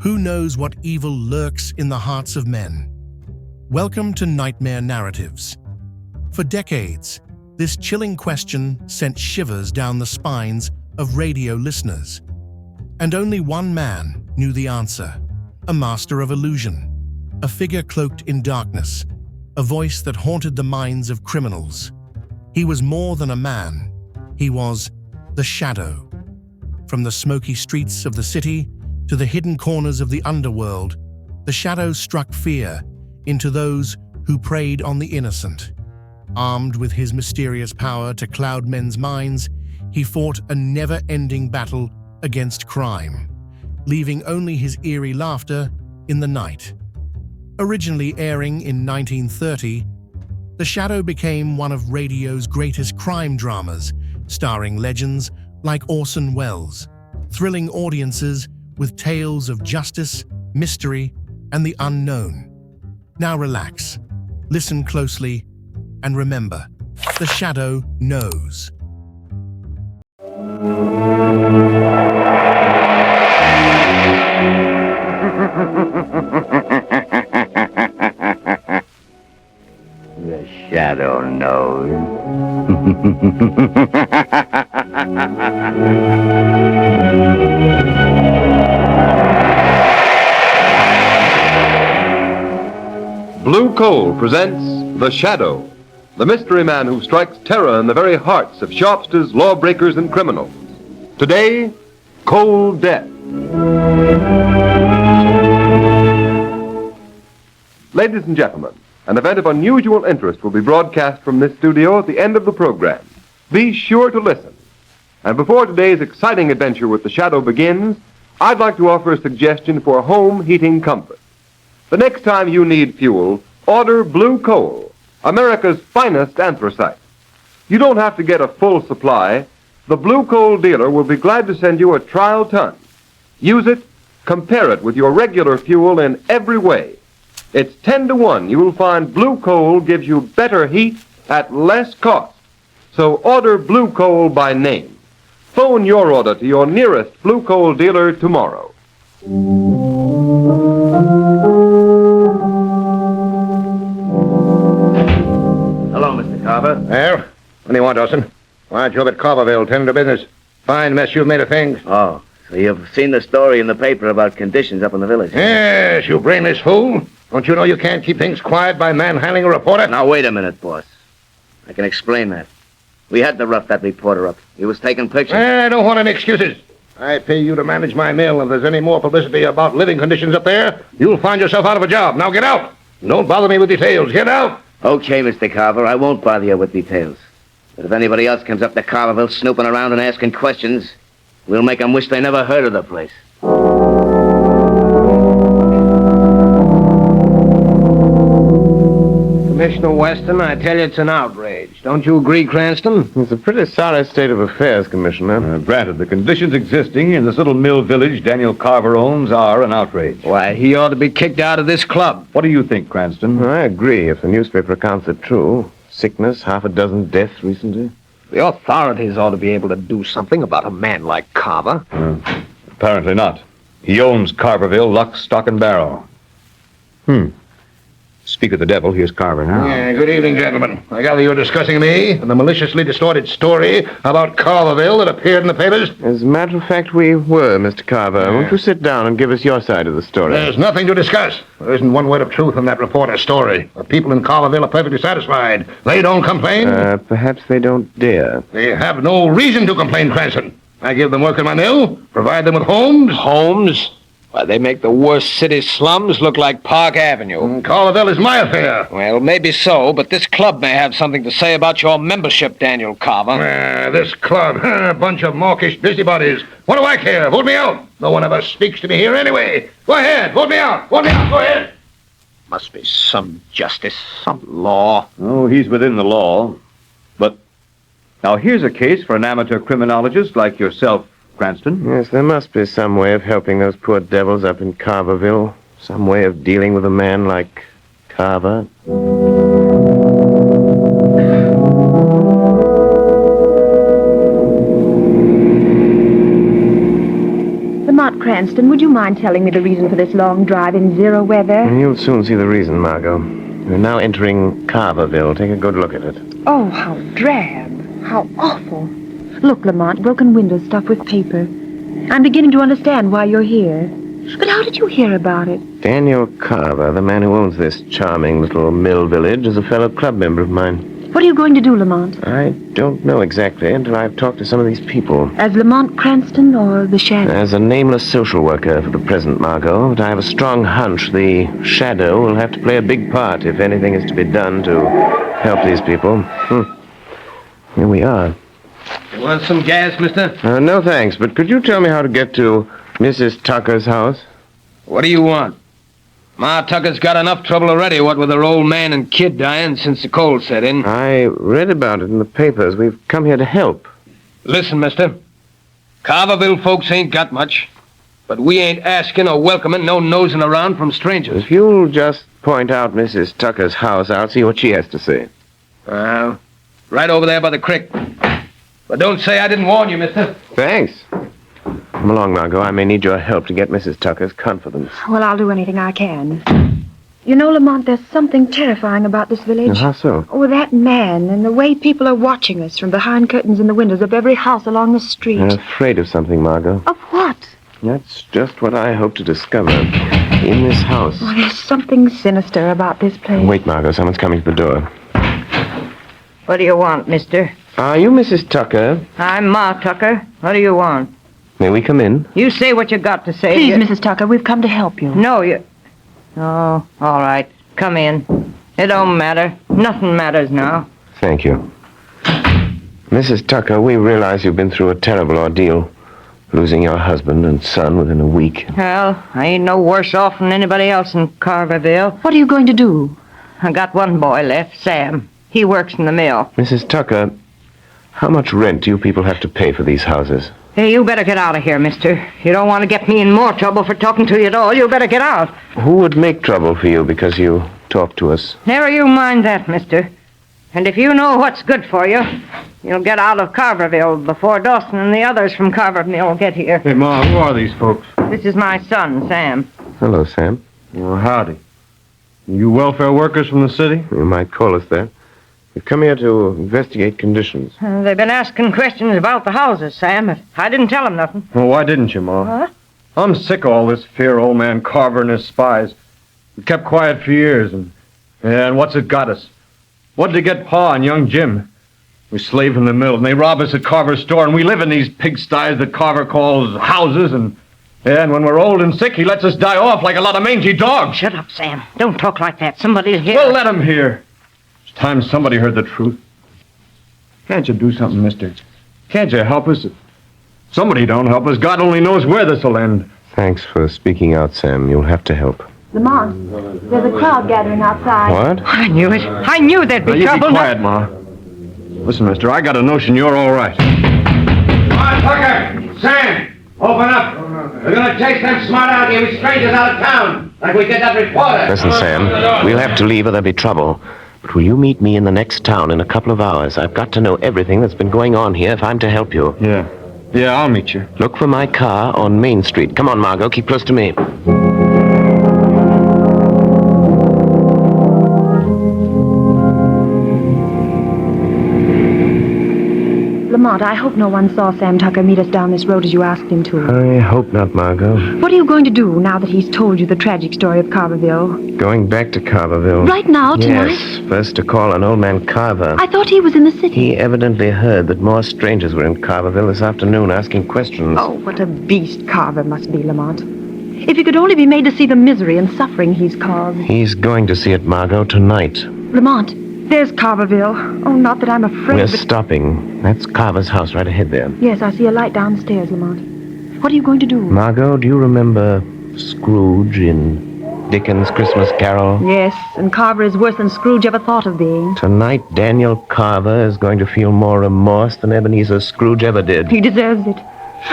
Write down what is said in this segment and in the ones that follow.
Who knows what evil lurks in the hearts of men? Welcome to Nightmare Narratives. For decades, this chilling question sent shivers down the spines of radio listeners. And only one man knew the answer: a master of illusion, a figure cloaked in darkness, a voice that haunted the minds of criminals. He was more than a man. He was the Shadow. From the smoky streets of the city to the hidden corners of the underworld, the Shadow struck fear into those who preyed on the innocent. Armed with his mysterious power to cloud men's minds, he fought a never-ending battle against crime, leaving only his eerie laughter in the night. Originally airing in 1930, The Shadow became one of radio's greatest crime dramas, starring legends like Orson Welles, thrilling audiences with tales of justice, mystery, and the unknown. Now relax, listen closely, and remember, the Shadow knows. The Shadow knows. Blue Coal presents The Shadow, the mystery man who strikes terror in the very hearts of shopsters, lawbreakers, and criminals. Today, Cold Death. Ladies and gentlemen, an event of unusual interest will be broadcast from this studio at the end of the program. Be sure to listen. And before today's exciting adventure with The Shadow begins, I'd like to offer a suggestion for home heating comfort. The next time you need fuel, order Blue Coal, America's finest anthracite. You don't have to get a full supply. The Blue Coal dealer will be glad to send you a trial ton. Use it, compare it with your regular fuel in every way. It's 10-to-1. You'll find Blue Coal gives you better heat at less cost. So order Blue Coal by name. Phone your order to your nearest Blue Coal dealer tomorrow. Hello, Mr. Carver. Well, what do you want, Dawson? Why, job at Carverville, tending to business. Fine mess you've made of things. Oh, so you've seen the story in the paper about conditions up in the village? Yes, you brainless fool. Don't you know you can't keep things quiet by manhandling a reporter? Now, wait a minute, boss. I can explain that. We had to rough that reporter up. He was taking pictures. I don't want any excuses. I pay you to manage my mill. If there's any more publicity about living conditions up there, you'll find yourself out of a job. Now get out. Don't bother me with details. Get out. Okay, Mr. Carver, I won't bother you with details. But if anybody else comes up to Carverville snooping around and asking questions, we'll make them wish they never heard of the place. Commissioner Weston, I tell you it's an outrage. Don't you agree, Cranston? It's a pretty sorry state of affairs, Commissioner. Granted, the conditions existing in this little mill village Daniel Carver owns are an outrage. Why, he ought to be kicked out of this club. What do you think, Cranston? I agree, if the newspaper accounts are true. Sickness, half a dozen deaths recently. The authorities ought to be able to do something about a man like Carver. Apparently not. He owns Carverville, lock, stock, and barrel. Speak of the devil, here's Carver now. Yeah, good evening, gentlemen. I gather you're discussing me and the maliciously distorted story about Carverville that appeared in the papers? As a matter of fact, we were, Mr. Carver. Won't you sit down and give us your side of the story? There's nothing to discuss. There isn't one word of truth in that reporter's story. The people in Carverville are perfectly satisfied. They don't complain. Perhaps they don't dare. They have no reason to complain, Cranston. I give them work in my mill, provide them with homes. Homes? Why, they make the worst city slums look like Park Avenue. Carverville is my affair. Well, maybe so, but this club may have something to say about your membership, Daniel Carver. This club, a bunch of mawkish busybodies. What do I care? Vote me out. No one ever speaks to me here anyway. Go ahead, vote me out. Vote me out, go ahead. Must be some justice, some law. Oh, he's within the law. But now here's a case for an amateur criminologist like yourself, Cranston. Yes, there must be some way of helping those poor devils up in Carverville. Some way of dealing with a man like Carver. Vermont Cranston, would you mind telling me the reason for this long drive in zero weather? You'll soon see the reason, Margot. We're now entering Carverville. Take a good look at it. Oh, how drab. How awful. Look, Lamont, broken windows stuffed with paper. I'm beginning to understand why you're here. But how did you hear about it? Daniel Carver, the man who owns this charming little mill village, is a fellow club member of mine. What are you going to do, Lamont? I don't know exactly until I've talked to some of these people. As Lamont Cranston or the Shadow? As a nameless social worker for the present, Margot, but I have a strong hunch the Shadow will have to play a big part if anything is to be done to help these people. Here we are. You want some gas, mister? No thanks, but could you tell me how to get to Mrs. Tucker's house? What do you want? Ma Tucker's got enough trouble already, what with her old man and kid dying since the cold set in. I read about it in the papers. We've come here to help. Listen, mister. Carverville folks ain't got much, but we ain't asking or welcoming no nosing around from strangers. If you'll just point out Mrs. Tucker's house, I'll see what she has to say. Right over there by the creek. But don't say I didn't warn you, mister. Thanks. Come along, Margot. I may need your help to get Mrs. Tucker's confidence. Well, I'll do anything I can. You know, Lamont, there's something terrifying about this village. How so? Oh, that man and the way people are watching us from behind curtains in the windows of every house along the street. You're afraid of something, Margot. Of what? That's just what I hope to discover in this house. Oh, there's something sinister about this place. Wait, Margot. Someone's coming to the door. What do you want, mister? Are you Mrs. Tucker? I'm Ma Tucker. What do you want? May we come in? You say what you got to say. Please, Mrs. Tucker, we've come to help you. No, you... Oh, all right. Come in. It don't matter. Nothing matters now. Thank you. Mrs. Tucker, we realize you've been through a terrible ordeal. Losing your husband and son within a week. Well, I ain't no worse off than anybody else in Carverville. What are you going to do? I got one boy left, Sam. He works in the mill. Mrs. Tucker, how much rent do you people have to pay for these houses? Hey, you better get out of here, mister. You don't want to get me in more trouble for talking to you at all. You better get out. Who would make trouble for you because you talk to us? Never you mind that, mister. And if you know what's good for you, you'll get out of Carverville before Dawson and the others from Carverville get here. Hey, Ma, who are these folks? This is my son, Sam. Hello, Sam. Well, howdy. You welfare workers from the city? You might call us that. We've come here to investigate conditions. They've been asking questions about the houses, Sam. I didn't tell them nothing. Well, why didn't you, Ma? Huh? I'm sick of all this fear old man Carver and his spies. We kept quiet for years, and what's it got us? What did they get Pa and young Jim? We slave in the mills, and they rob us at Carver's store, and we live in these pigsties that Carver calls houses, and when we're old and sick, he lets us die off like a lot of mangy dogs. Shut up, Sam. Don't talk like that. Somebody'll hear. Well, let him hear. It's time somebody heard the truth. Can't you do something, mister? Can't you help us? If somebody don't help us, God only knows where this will end. Thanks for speaking out, Sam. You'll have to help. Lamont, there's a crowd gathering outside. What? I knew it. I knew there'd Now, be you trouble. be quiet, Ma. Listen, mister, I got a notion you're all right. Come on, Tucker! Sam! Open up! We're gonna chase them smart out here with strangers out of town, like we did that reporter. Listen, Sam, we'll have to leave or there'll be trouble. But will you meet me in the next town in a couple of hours? I've got to know everything that's been going on here if I'm to help you. Yeah, I'll meet you. Look for my car on Main Street. Come on, Margot, keep close to me. Lamont, I hope no one saw Sam Tucker meet us down this road as you asked him to. I hope not, Margot. What are you going to do now that he's told you the tragic story of Carverville? Going back to Carverville. Right now, tonight? Yes, first to call on old man Carver. I thought he was in the city. He evidently heard that more strangers were in Carverville this afternoon asking questions. Oh, what a beast Carver must be, Lamont. If he could only be made to see the misery and suffering he's caused. He's going to see it, Margot, tonight. Lamont, there's Carverville. Oh, not that I'm afraid, We're but... stopping. That's Carver's house right ahead there. Yes, I see a light downstairs, Lamont. What are you going to do? Margot, do you remember Scrooge in Dickens' Christmas Carol? Yes, and Carver is worse than Scrooge ever thought of being. Tonight, Daniel Carver is going to feel more remorse than Ebenezer Scrooge ever did. He deserves it.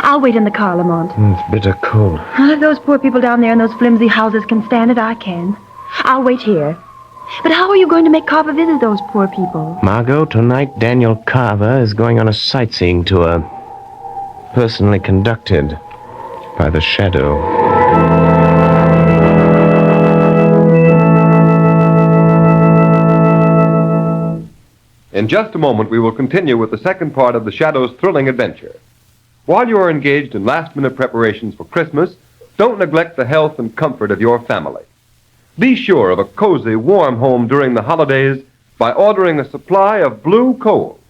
I'll wait in the car, Lamont. It's bitter cold. Well, if those poor people down there in those flimsy houses can stand it, I can. I'll wait here. But how are you going to make Carver visit those poor people? Margot, tonight Daniel Carver is going on a sightseeing tour. Personally conducted. by the shadow. In just a moment, we will continue with the second part of the Shadow's thrilling adventure. While you are engaged in last-minute preparations for Christmas, don't neglect the health and comfort of your family. Be sure of a cozy, warm home during the holidays by ordering a supply of blue coal.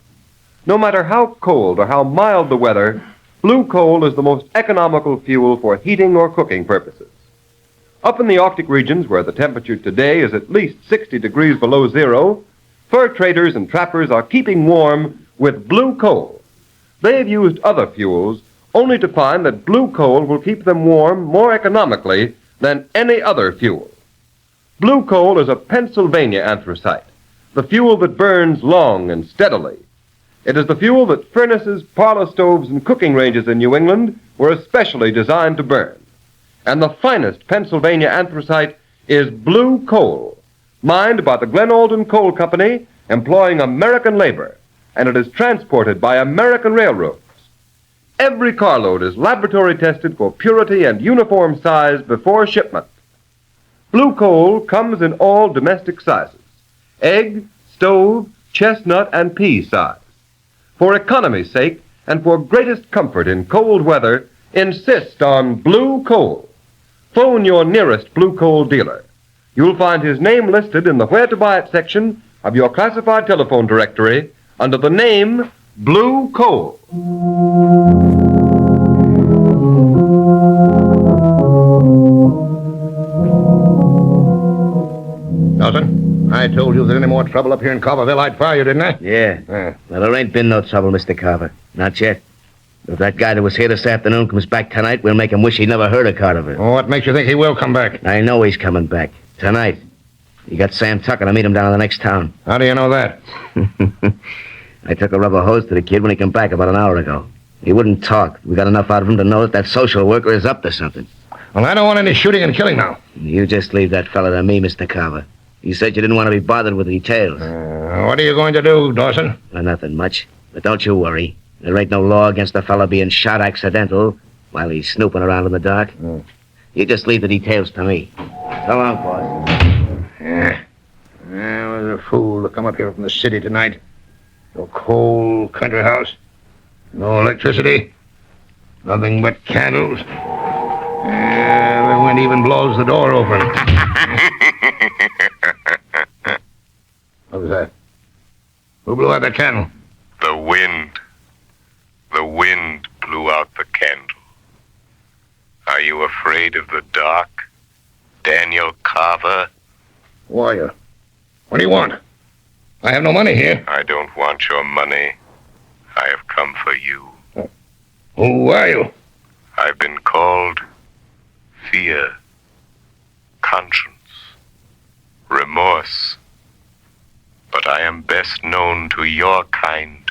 No matter how cold or how mild the weather, blue coal is the most economical fuel for heating or cooking purposes. Up in the Arctic regions, where the temperature today is at least 60 degrees below zero, fur traders and trappers are keeping warm with blue coal. They have used other fuels only to find that blue coal will keep them warm more economically than any other fuel. Blue coal is a Pennsylvania anthracite, the fuel that burns long and steadily. It is the fuel that furnaces, parlor stoves, and cooking ranges in New England were especially designed to burn. And the finest Pennsylvania anthracite is blue coal, mined by the Glen Alden Coal Company, employing American labor, and it is transported by American railroads. Every carload is laboratory tested for purity and uniform size before shipment. Blue coal comes in all domestic sizes: egg, stove, chestnut, and pea size. For economy's sake and for greatest comfort in cold weather, insist on blue coal. Phone your nearest blue coal dealer. You'll find his name listed in the Where to Buy It section of your classified telephone directory under the name Blue Coal. Dawson, I told you if there's any more trouble up here in Carverville, I'd fire you, didn't I? Yeah. Well, there ain't been no trouble, Mr. Carver. Not yet. If that guy that was here this afternoon comes back tonight, we'll make him wish he'd never heard of Carverville. Oh, what makes you think he will come back? I know he's coming back. Tonight. You got Sam Tucker to meet him down in the next town. How do you know that? I took a rubber hose to the kid when he came back about an hour ago. He wouldn't talk. We got enough out of him to know that social worker is up to something. Well, I don't want any shooting and killing now. You just leave that fella to me, Mr. Carver. You said you didn't want to be bothered with details. What are you going to do, Dawson? Well, nothing much. But don't you worry. There ain't no law against a fella being shot accidental while he's snooping around in the dark. You just leave the details to me. So long, boss. I was a fool to come up here from the city tonight. No cold country house. No electricity. Nothing but candles. The wind even blows the door open. What was that? Who blew out that candle? The wind. The wind blew out the candle. Are you afraid of the dark, Daniel Carver? Who are you? What do you want? I have no money here. I don't want your money. I have come for you. Who are you? I've been called fear, conscience, remorse. But I am best known to your kind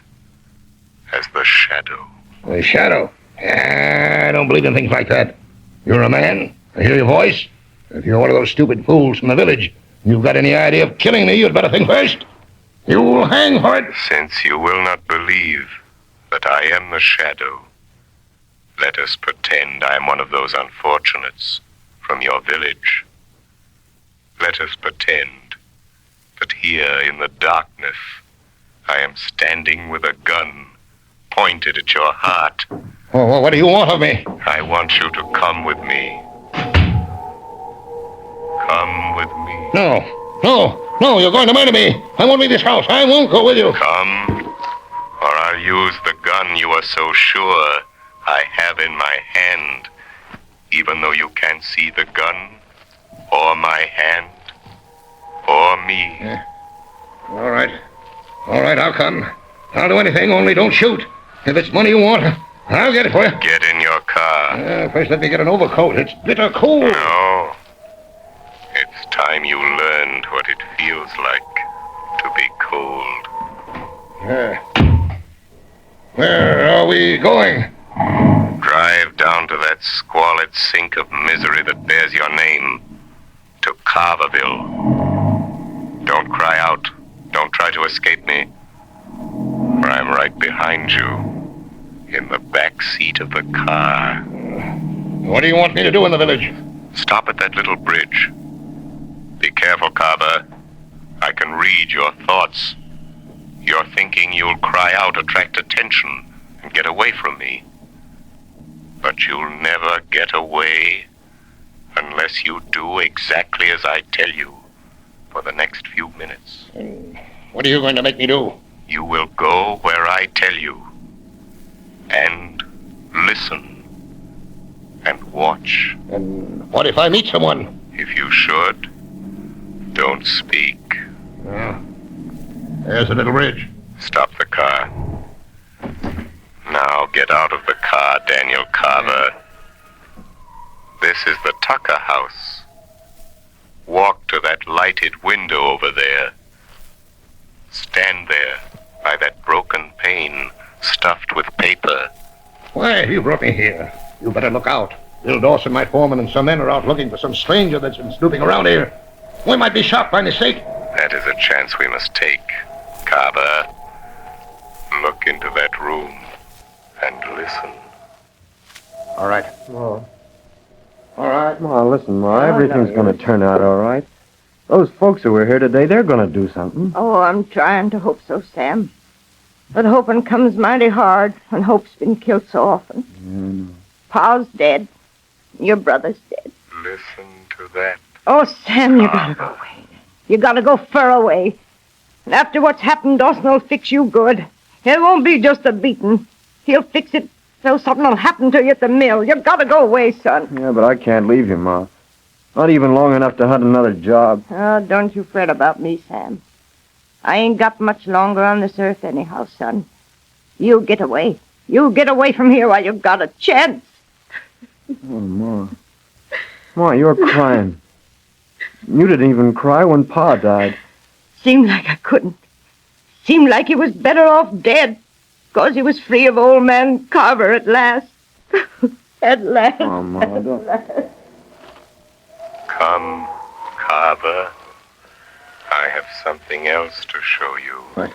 as the Shadow. The Shadow? I don't believe in things like that. You're a man. I hear your voice. If you're one of those stupid fools from the village, you've got any idea of killing me, you'd better think first. You'll hang for it. Since you will not believe that I am the Shadow, let us pretend I am one of those unfortunates from your village. Let us pretend that here in the darkness I am standing with a gun pointed at your heart. Oh, what do you want of me? I want you to come with me. Come with me. No, you're going to murder me. I won't leave this house. I won't go with you. Come, or I'll use the gun you are so sure I have in my hand, even though you can't see the gun, or my hand, or me. All right, I'll come. I'll do anything, only don't shoot. If it's money you want, I'll get it for you. Get in your car. First, let me get an overcoat. It's bitter cold. No. It's time you learned what it feels like to be cold. Where are we going? Drive down to that squalid sink of misery that bears your name. To Carverville. Don't cry out. Don't try to escape me. For I'm right behind you. In the back seat of the car. What do you want me to do in the village? Stop at that little bridge. Be careful, Carver. I can read your thoughts. You're thinking you'll cry out, attract attention, and get away from me. But you'll never get away unless you do exactly as I tell you for the next few minutes. What are you going to make me do? You will go where I tell you. And listen. And watch. And what if I meet someone? If you should, don't speak. There's a little bridge. Stop the car. Now get out of the car, Daniel Carver. This is the Tucker house. Walk to that lighted window over there. Stand there by that broken pane stuffed with paper. Why, you brought me here. You better look out. Bill Dawson, my foreman, and some men are out looking for some stranger that's been snooping around here. We might be shot by mistake. That is a chance we must take, Carver. Look into that room and listen. All right. Ma. All right. Ma, listen, Ma. Everything's going to turn out all right. Those folks who were here today, they're going to do something. Oh, I'm trying to hope so, Sam. But hoping comes mighty hard when hope's been killed so often. Pa's dead. Your brother's dead. Listen to that. Oh, Sam, you gotta go away. You gotta go far away. And after what's happened, Dawson will fix you good. It won't be just a beating. He'll fix it so something will happen to you at the mill. You gotta go away, son. Yeah, but I can't leave you, Ma. Not even long enough to hunt another job. Oh, don't you fret about me, Sam. I ain't got much longer on this earth anyhow, son. You get away. You get away from here while you've got a chance. Oh, Ma. Ma, you're crying. You didn't even cry when Pa died. Seemed like I couldn't. Seemed like he was better off dead. 'Cause he was free of old man Carver at last. At last. Oh, Ma, don't... Come, Carver. I have something else to show you.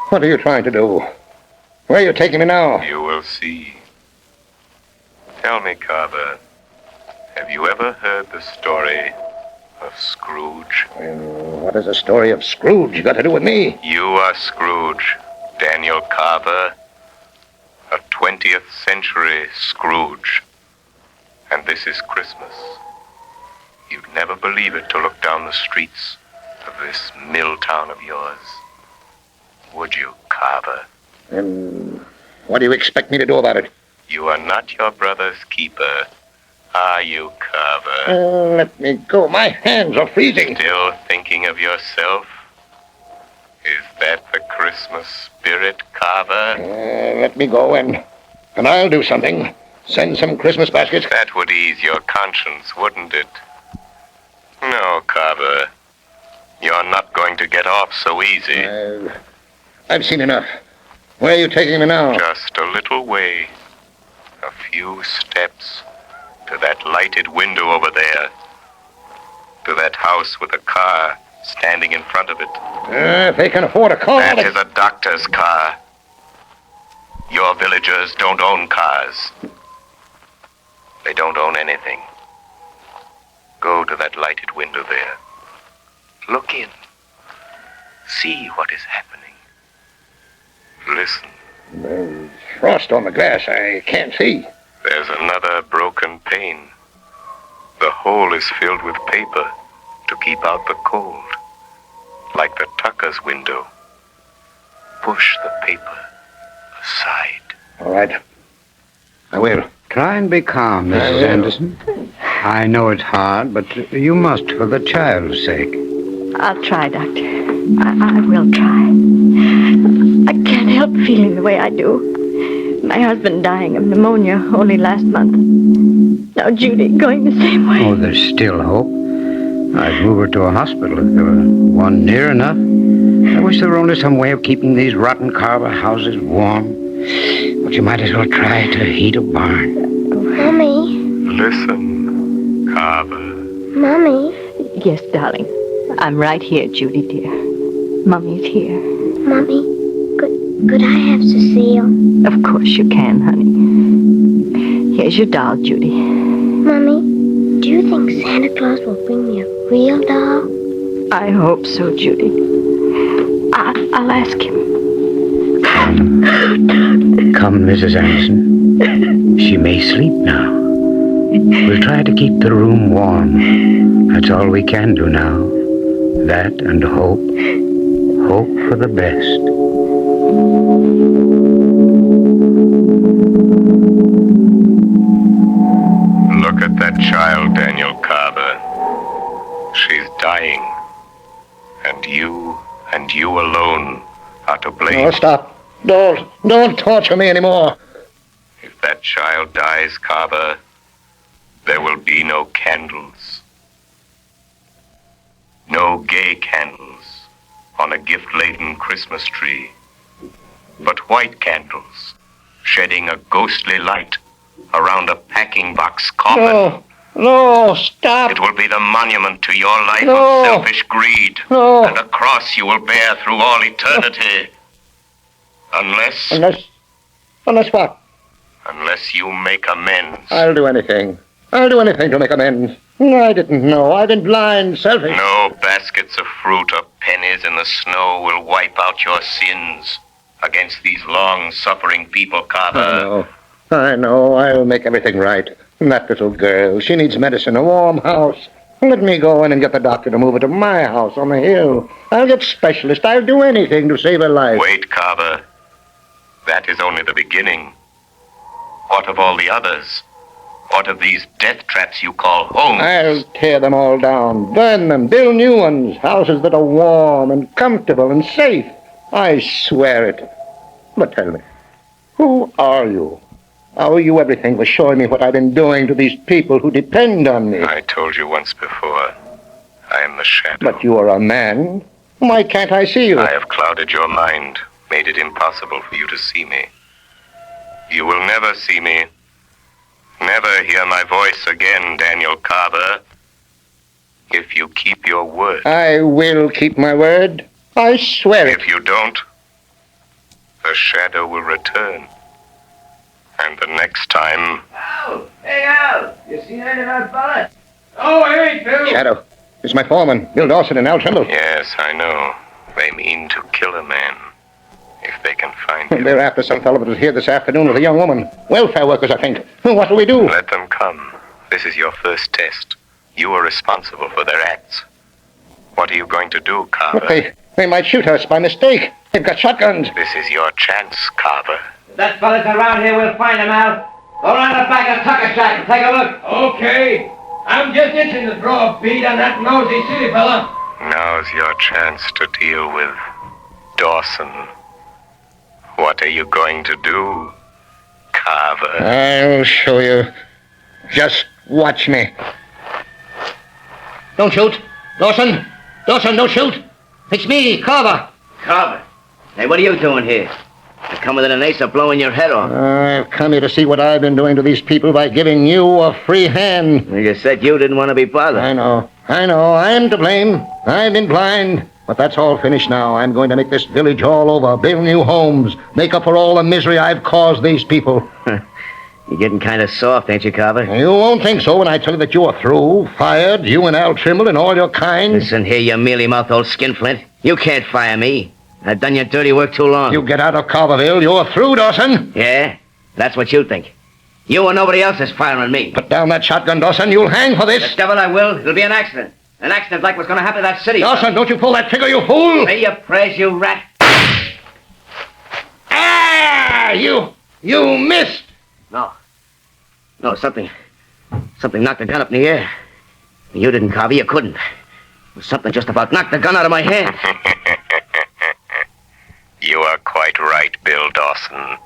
What are you trying to do? Where are you taking me now? You will see. Tell me, Carver, have you ever heard the story of Scrooge? What does the story of Scrooge got to do with me? You are Scrooge, Daniel Carver, a 20th century Scrooge. And this is Christmas. You'd never believe it to look down the streets of this mill town of yours. Would you, Carver? And what do you expect me to do about it? You are not your brother's keeper, are you, Carver? Let me go. My hands are freezing. Still thinking of yourself? Is that the Christmas spirit, Carver? Let me go and I'll do something. Send some Christmas baskets. That would ease your conscience, wouldn't it? No, Carver. You're not going to get off so easy. I've seen enough. Where are you taking me now? Just a little way. A few steps to that lighted window over there. To that house with a car standing in front of it. If they can afford a car... That is a doctor's car. Your villagers don't own cars. They don't own anything. Go to that lighted window there. Look in. See what is happening. Listen. There's frost on the glass. I can't see. There's another broken pane. The hole is filled with paper to keep out the cold. Like the Tucker's window. Push the paper aside. All right. I will. Try and be calm, Mrs. Anderson. I know it's hard, but you must for the child's sake. I'll try, Doctor. I will try. I can't help feeling the way I do. My husband dying of pneumonia only last month. Now Judy going the same way. Oh, there's still hope. I'd move her to a hospital if there were one near enough. I wish there were only some way of keeping these rotten Carver houses warm. But you might as well try to heat a barn. Mommy. Listen, Carver. Mommy. Yes, darling. I'm right here, Judy, dear. Mummy's here. Mommy, could I have Cecile? Of course you can, honey. Here's your doll, Judy. Mommy, do you think Santa Claus will bring me a real doll? I hope so, Judy. I'll ask him. Come, Mrs. Anderson. She may sleep now. We'll try to keep the room warm. That's all we can do now. That and hope. Hope for the best. Look at that child, Daniel Carver. She's dying. And you alone are to blame. No, stop. Don't torture me anymore. If that child dies, Carver, there will be no candles. No gay candles on a gift-laden Christmas tree, but white candles shedding a ghostly light around a packing box coffin. No, stop. It will be the monument to your life No. of selfish greed, No. and a cross you will bear through all eternity. Unless Unless what? Unless you make amends. I'll do anything. I'll do anything to make amends. I didn't know. I've been blind, selfish. No baskets of fruit or pennies in the snow will wipe out your sins against these long-suffering people, Carver. I know. I'll make everything right. That little girl, she needs medicine, a warm house. Let me go in and get the doctor to move her to my house on the hill. I'll get specialists. I'll do anything to save her life. Wait, Carver. That is only the beginning. What of all the others? What of these death traps you call homes? I'll tear them all down, burn them, build new ones, houses that are warm and comfortable and safe. I swear it. But tell me, who are you? How are you everything for showing me what I've been doing to these people who depend on me? I told you once before, I am the shadow. But you are a man. Why can't I see you? I have clouded your mind, made it impossible for you to see me. You will never see me. Never hear my voice again, Daniel Carver. If you keep your word. I will keep my word. I swear it. If you don't, the shadow will return. And the next time... Al! Hey, Al! You seen any of that fella? Oh, hey, Bill. Shadow. It's my foreman, Bill Dawson and Al Trimble. Yes, I know. They mean to kill a man. If they can find him. They're after some fellow that was here this afternoon with a young woman. Welfare workers, I think. What'll we do? Let them come. This is your first test. You are responsible for their acts. What are you going to do, Carver? But they might shoot us by mistake. They've got shotguns. This is your chance, Carver. If that fella's around here, we'll find him, Al. Go around the back of Tucker Shack and take a look. Okay. I'm just itching to draw a bead on that nosy city fella. Now's your chance to deal with Dawson. What are you going to do, Carver? I'll show you. Just watch me. Don't shoot. Dawson! Dawson, don't shoot! It's me, Carver. Carver. Hey, what are you doing here? You come within an ace of blowing your head off. I've come here to see what I've been doing to these people by giving you a free hand. You said you didn't want to be bothered. I know. I'm to blame. I've been blind. But that's all finished now. I'm going to make this village all over, build new homes, make up for all the misery I've caused these people. You're getting kind of soft, ain't you, Carver? You won't think so when I tell you that you are through, fired, you and Al Trimble and all your kind. Listen here, you mealy-mouthed old skinflint. You can't fire me. I've done your dirty work too long. You get out of Carverville, you're through, Dawson. Yeah? That's what you think. You or nobody else is firing me. Put down that shotgun, Dawson. You'll hang for this. The devil I will. It'll be an accident. An accident like what's going to happen to that city. Dawson, don't you pull that trigger, you fool! Say your prayers, you rat. Ah! You missed! No, something knocked the gun up in the air. You didn't, Carver. You couldn't. Something just about knocked the gun out of my hand. You are quite right, Bill Dawson.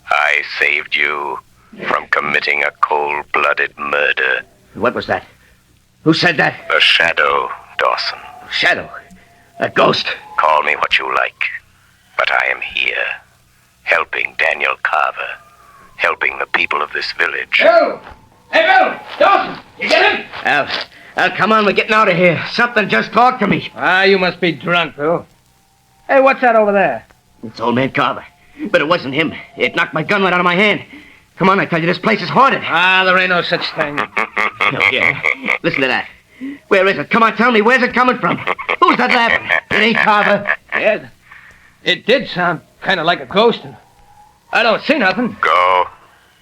I saved you from committing a cold-blooded murder. What was that? Who said that? The shadow, Dawson. Shadow? A ghost? Call me what you like, but I am here, helping Daniel Carver, helping the people of this village. Bill! Hey, Bill! Dawson! You get him? Al, come on, we're getting out of here. Something just talked to me. You must be drunk, Bill. Hey, what's that over there? It's old man Carver. But it wasn't him. It knocked my gun right out of my hand. Come on, I tell you, this place is haunted. Ah, there ain't no such thing. Yeah. Listen to that. Where is it? Come on, tell me, where's it coming from? Who's that laughing? It ain't Carver. Yeah, it did sound kind of like a ghost. And I don't see nothing. Go.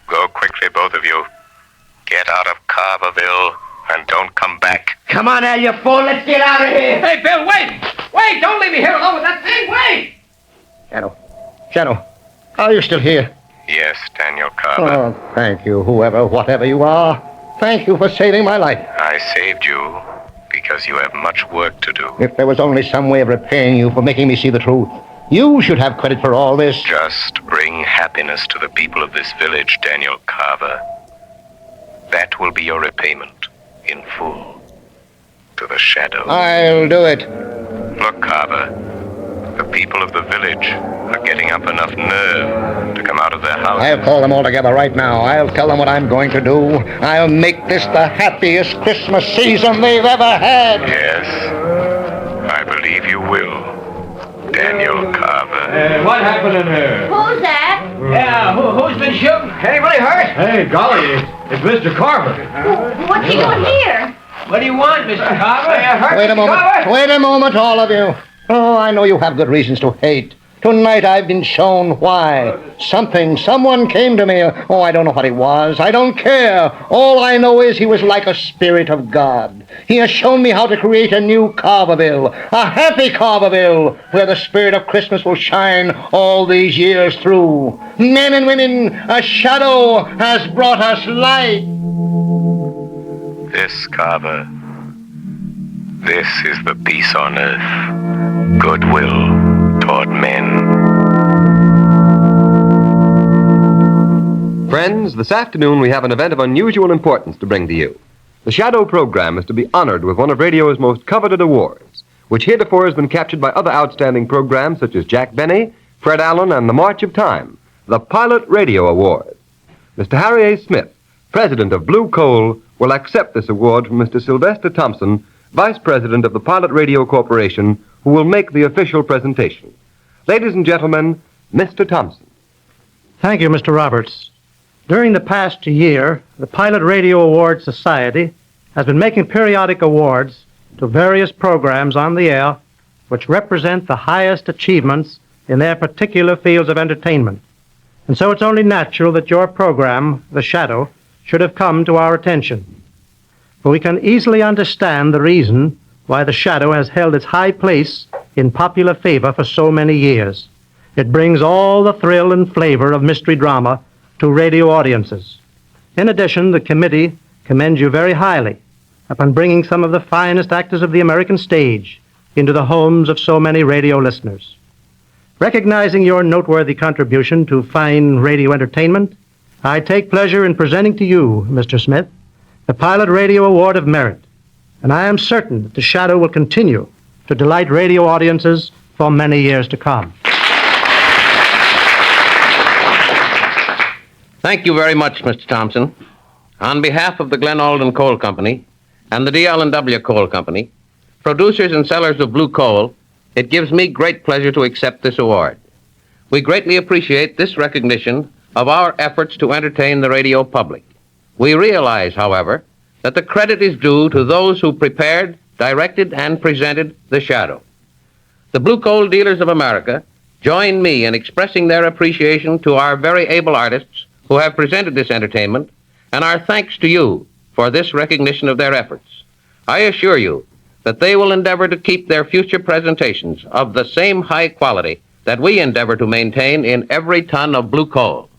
Go quickly, both of you. Get out of Carverville and don't come back. Come on, Al, you fool. Let's get out of here. Hey, Bill, wait! Wait, don't leave me here alone with that thing. Wait! Shadow, are you still here? Yes, Daniel Carver. Oh, thank you, whatever you are. Thank you for saving my life. I saved you because you have much work to do. If there was only some way of repaying you for making me see the truth, you should have credit for all this. Just bring happiness to the people of this village, Daniel Carver. That will be your repayment, in full, to the shadow. I'll do it. Look, Carver, the people of the village are getting up enough nerve to come out of their houses. I'll call them all together right now. I'll tell them what I'm going to do. I'll make this the happiest Christmas season they've ever had. Yes, I believe you will, Daniel Carver. Hey, what happened in here? Who's that? Yeah, who's been shooting? Anybody hurt? Hey, golly, it's Mr. Carver. What's he doing here? What do you want, Mr. Carver? Are you hurt, Wait a Mr. moment. Carver? Wait a moment, all of you. Oh, I know you have good reasons to hate. Tonight I've been shown why. Someone came to me. Oh, I don't know what he was. I don't care. All I know is he was like a spirit of God. He has shown me how to create a new Carverville, a happy Carverville, where the spirit of Christmas will shine all these years through. Men and women, a shadow has brought us light. This, Carver, this is the peace on earth, goodwill toward men. Friends, this afternoon we have an event of unusual importance to bring to you. The Shadow program is to be honored with one of radio's most coveted awards, which heretofore has been captured by other outstanding programs such as Jack Benny, Fred Allen, and The March of Time, the Pilot Radio Award. Mr. Harry A. Smith, president of Blue Coal, will accept this award from Mr. Sylvester Thompson, vice president of the Pilot Radio Corporation, who will make the official presentation. Ladies and gentlemen, Mr. Thompson. Thank you, Mr. Roberts. During the past year, the Pilot Radio Award Society has been making periodic awards to various programs on the air which represent the highest achievements in their particular fields of entertainment. And so it's only natural that your program, The Shadow, should have come to our attention. For we can easily understand the reason why The Shadow has held its high place in popular favor for so many years. It brings all the thrill and flavor of mystery drama to radio audiences. In addition, the committee commends you very highly upon bringing some of the finest actors of the American stage into the homes of so many radio listeners. Recognizing your noteworthy contribution to fine radio entertainment, I take pleasure in presenting to you, Mr. Smith, the Pilot Radio Award of Merit, and I am certain that The Shadow will continue to delight radio audiences for many years to come. Thank you very much, Mr. Thompson. On behalf of the Glen Alden Coal Company and the D.L.W. Coal Company, producers and sellers of blue coal, it gives me great pleasure to accept this award. We greatly appreciate this recognition of our efforts to entertain the radio public. We realize, however, that the credit is due to those who prepared, directed, and presented The Shadow. The Blue Coal Dealers of America join me in expressing their appreciation to our very able artists who have presented this entertainment, and our thanks to you for this recognition of their efforts. I assure you that they will endeavor to keep their future presentations of the same high quality that we endeavor to maintain in every ton of blue coal.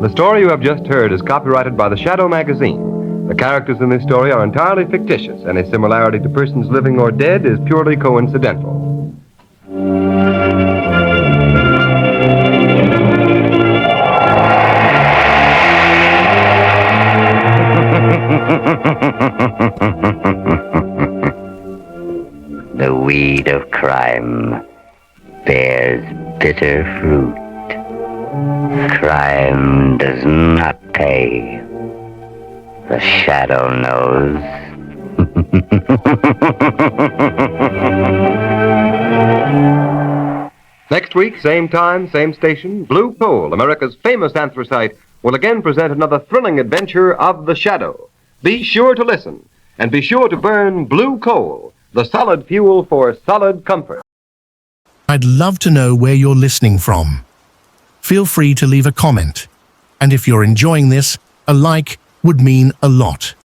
The story you have just heard is copyrighted by the Shadow magazine. The characters in this story are entirely fictitious. Any similarity to persons living or dead is purely coincidental. The weed of crime bears bitter fruit. Crime does not pay. The Shadow knows. Next week, same time, same station, Blue Coal, America's famous anthracite, will again present another thrilling adventure of the shadow. Be sure to listen, and be sure to burn Blue Coal, the solid fuel for solid comfort. I'd love to know where you're listening from. Feel free to leave a comment. And if you're enjoying this, a like would mean a lot.